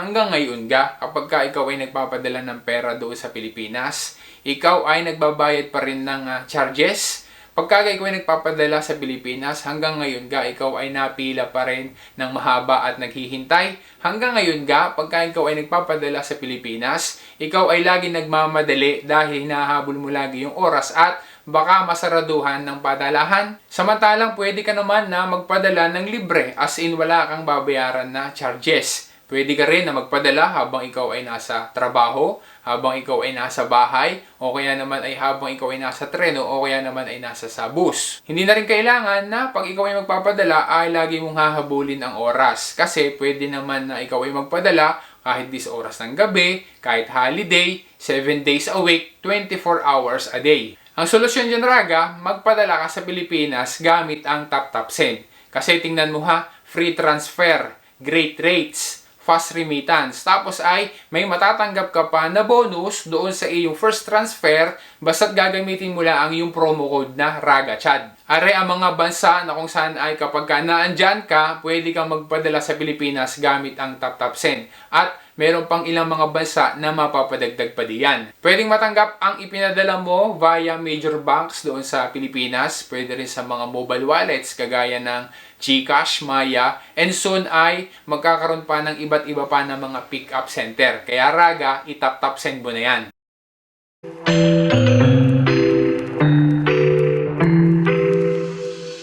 hanggang ngayon kapag ikaw ay nagpapadala ng pera doon sa Pilipinas, ikaw ay nagbabayad pa rin ng charges. Pagka ikaw ay nagpapadala sa Pilipinas, hanggang ngayon ikaw ay napila pa rin ng mahaba at naghihintay. Hanggang ngayon pagka ikaw ay nagpapadala sa Pilipinas, ikaw ay lagi nagmamadali dahil hinahabol mo lagi yung oras at baka masaraduhan ng padalahan. Samantalang pwede ka naman na magpadala ng libre, as in wala kang babayaran na charges. Pwede ka rin na magpadala habang ikaw ay nasa trabaho, habang ikaw ay nasa bahay, o kaya naman ay habang ikaw ay nasa treno, o kaya naman ay nasa sa bus. Hindi na rin kailangan na pag ikaw ay magpapadala ay lagi mong hahabulin ang oras. Kasi pwede naman na ikaw ay magpadala kahit 10 oras ng gabi, kahit holiday, 7 days a week, 24 hours a day. Ang solusyon dyan, Raga, magpadala ka sa Pilipinas gamit ang TapTap Send. Kasi tingnan mo free transfer, great rates, fast remittance. Tapos ay may matatanggap ka pa na bonus doon sa iyong first transfer basta't gagamitin mo lang ang iyong promo code na RAGACHAD. Are ang mga bansa na kung saan ay kapag naandyan ka, pwede kang magpadala sa Pilipinas gamit ang TapTap Send. At meron pang ilang mga bansa na mapapadagdag pa diyan. Pwedeng matanggap ang ipinadala mo via major banks doon sa Pilipinas. Pwede rin sa mga mobile wallets kagaya ng GCash, Maya, and soon ay magkakaroon pa ng iba't iba pa na mga pick-up center. Kaya Raga, itap-tap send mo na yan.